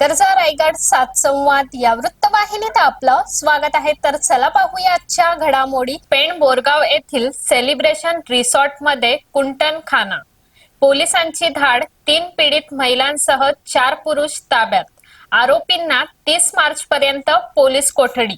गरजा रायगड 7 संवाद या वृत्तवाहिनीत आपलं स्वागत आहे. तर चला पाहूया आजच्या घडामोडी. पेण बोरगाव येथील सेलिब्रेशन रिसॉर्ट मध्ये कुंटनखाना. पोलिसांची धाड. 3 पीडित महिलांसह 4 पुरुष ताब्यात. आरोपींना 30 मार्च पर्यंत पोलीस कोठडी.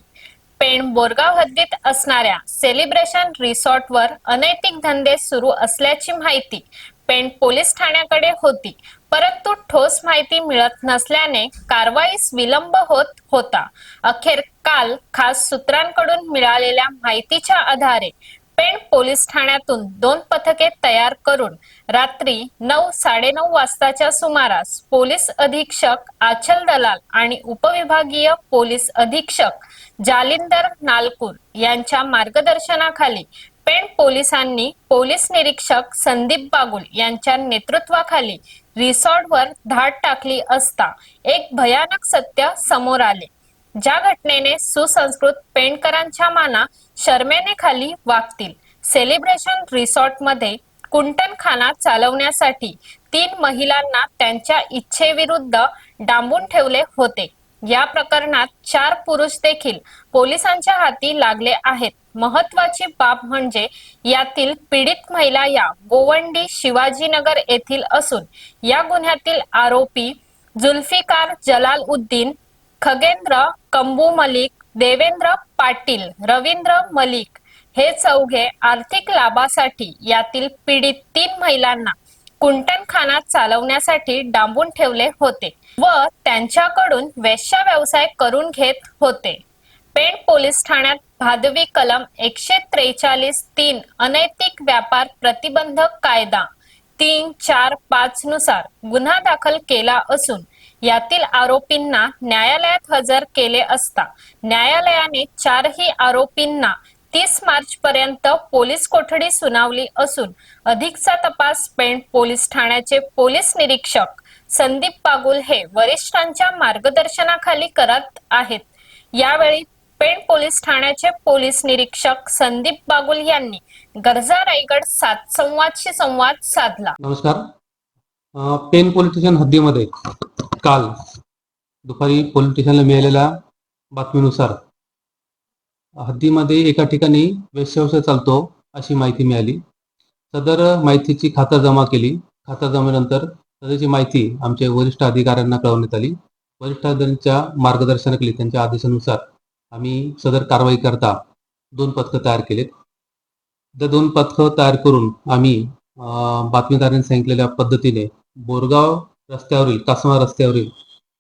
पेण बोरगाव हद्दीत असणाऱ्या सेलिब्रेशन रिसॉर्टवर अनैतिक धंदे सुरू असल्याची माहिती पेण पोलीस ठाण्याकडे होती, परंतु ठोस माहिती मिळत नसल्याने कारवाईस विलंब होत होता. अखेर काल खास सूत्रांकडून मिळालेल्या माहितीच्या आधारे पेण पोलीस ठाण्यातून 2 पथके तयार करून रात्री 9-9:30 वाजताच्या सुमारास पोलीस अधीक्षक आचल दलाल आणि उपविभागीय पोलीस अधीक्षक जालिंदर नालकूर यांच्या मार्गदर्शनाखाली पेण पोलिसांनी पोलीस निरीक्षक संदीप बागुल यांच्या नेतृत्वाखाली रिसॉर्टवर धाड टाकली असता एक भयानक सत्य समोर आले. ज्या घटनेने सुसंस्कृत पेणकरांच्या माना शरमेने खाली वागतील. सेलिब्रेशन रिसॉर्ट मध्ये कुंटनखाना चालवण्यासाठी 3 महिलांना त्यांच्या इच्छेविरुद्ध डांबून ठेवले होते. या प्रकरणात 4 पुरुष देखील पोलिसांच्या हाती लागले आहेत. महत्वाची बाब म्हणजे यातील पीडित महिला या गोवंडी शिवाजीनगर येथील असून या गुन्ह्यातील आरोपी जुल्फिकार जलालउद्दीन, खगेंद्र कंबू मलिक, देवेंद्र पाटील, रवींद्र मलिक हे चौघे आर्थिक लाभासाठी यातील पीडित 3 महिलांना कुंटनखाना चालवण्यासाठी डांबून ठेवले होते व त्यांच्याकडून वेश्या व्यवसाय करून घेत होते. पेण पोलीस ठाण्यात भादवी कलम 143(3) अनैतिक व्यापार प्रतिबंधक कायदा 3-4-5 नुसार गुन्हा दाखल केला असून यातील आरोपींना न्यायालयात हजर केले असता न्यायालयाने 4ही आरोपींना 30 मार्च पर्यंत पोलीस कोठडी सुनावली असून अधिकचा तपास पेण पोलीस ठाण्याचे पोलीस निरीक्षक संदीप बागुल हे वरिष्ठांच्या मार्गदर्शनाखाली करत आहेत. यावेळी पेण पोलीस ठाण्याचे पोलीस निरीक्षक संदीप बागुल यांनी गरजा रायगड 7 संवादशी संवाद साधला. नमस्कार. पेण पोलीस स्टेशन हद्दीमध्ये काल दुपारी पोलीस स्टेशनला मिळालेल्या बातमीनुसार हद्दीमध्ये एका ठिकाणी वेश्याव्यवसाय चालतो अशी माहिती मिळाली. सदर माहितीची खातरजमा केली. खातरजमेनंतर सदरची माहिती आमच्या वरिष्ठ अधिकाऱ्यांना कळवण्यात आली. वरिष्ठ अधिकाऱ्यांच्या मार्गदर्शनाखाली त्यांच्या आदेशानुसार आम्ही सदर कारवाई करता 2 पथकं तयार केलेत. त्या 2 पथकं तयार करून आम्ही बातमीदारांनी सांगितलेल्या पद्धतीने बोरगाव रस्त्यावरील कासमा रस्त्यावरील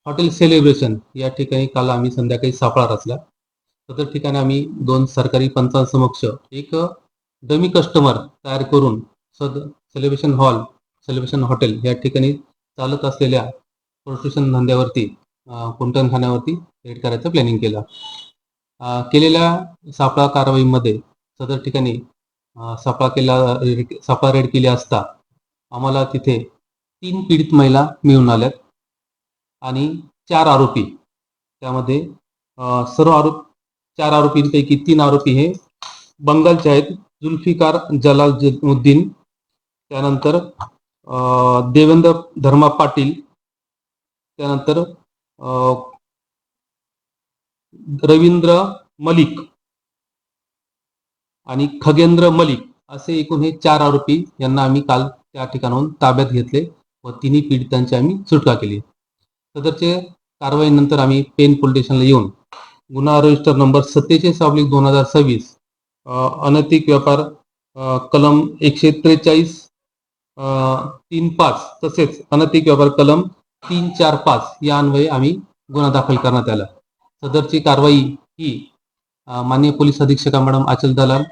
हॉटेल सेलिब्रेशन या ठिकाणी काल आम्ही संध्याकाळी सापळा रचला. सदर ठिकाणी आम्ही 2 सरकारी पंचांसमक्ष एक डमी कस्टमर तयार करून सेलिब्रेशन हॉटेल या ठिकाणी चालत असलेल्या प्रोस्टिट्यूशन धंद्यावरती कुंटनखान्यावरती रेड करायचं प्लॅनिंग केलं. केलेल्या सापळा कारवाईमध्ये सदर ठिकाणी सापळा रेड केली असता आम्हाला तिथे 3 पीडित महिला मिळून आल्यात आणि 4 आरोपी. त्यामध्ये 4 आरोपींपैकी 3 आरोपी हे बंगालचे आहेत. जुल्फिकार जलालउद्दीन, त्यानंतर देवेंद्र धर्मा पाटील, त्यानंतर रवींद्र मलिक आणि खगेंद्र मलिक असे एकूण हे 4 आरोपी यांना आम्ही काल त्या ठिकाणाहून ताब्यात घेतले व 3 पीडितांची आम्ही सुटका केली. सदरचे कारवाईनंतर आम्ही पेण पोलीस स्टेशनला येऊन गुन्हा रजिस्टर नंबर 47/2026 अनैतिक व्यापार कलम 143(3-5) तसेच अनैतिक व्यापार कलम 3-4-5 या अन्वये आम्ही गुन्हा दाखल करण्यात आला. सदरची कारवाई ही माननीय पोलीस अधीक्षक मॅडम आचल दलाल,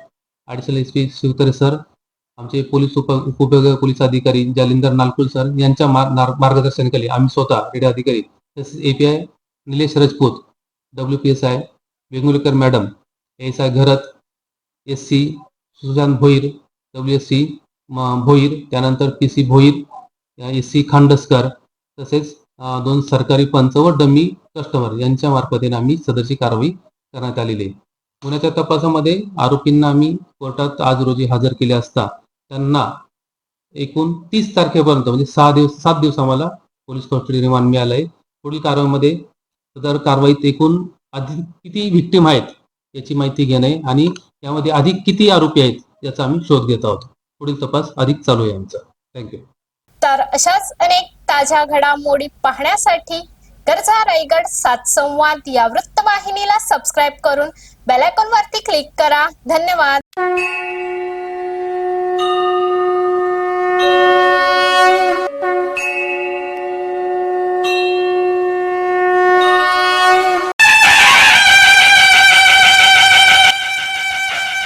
ॲडिशनल एसपी शिवतरे सर, आमचे पोलीस उपविभागीय पोलीस अधिकारी जालिंदर नालकुल सर यांच्या मार्गदर्शनाखाली आम्ही स्वतः रेड अधिकारी तसेच API Nilesh Rajput, WPSI Vengurlekar madam, ASI घरत, SC सुशांत भोईर, WSC भोईर, त्यानंतर PC भोईर, SC खांडसकर तसेच 2 सरकारी पंच व डमी कस्टमर यांच्या मार्फतीने आम्ही सदरची कारवाई करण्यात आलेली आहे. गुन्ह्याच्या तपासामध्ये आरोपींना आम्ही कोर्टात आज रोजी हजर केले असता त्यांना एकूण 30 तारखेपर्यंत म्हणजे 7 दिवस आम्हाला पोलीस कस्टडी रिमांड मिळाला आहे. पुढील कारवाईमध्ये सदर कारवाईत एकूण अधिक किती व्हिक्टीम आहेत याची माहिती घेणे आणि यामध्ये अधिक किती आरोपी आहेत याचा आम्ही शोध घेत आहोत. पुढील तपास अधिक चालू आहे आमचा. थँक्यू. तर अशाच अनेक ताज्या घडामोडी पाहण्यासाठी गरजा रायगड 7 संवाद या वृत्तवाहिनीला सबस्क्राईब करून बेल आयकॉन वरती क्लिक करा. धन्यवाद.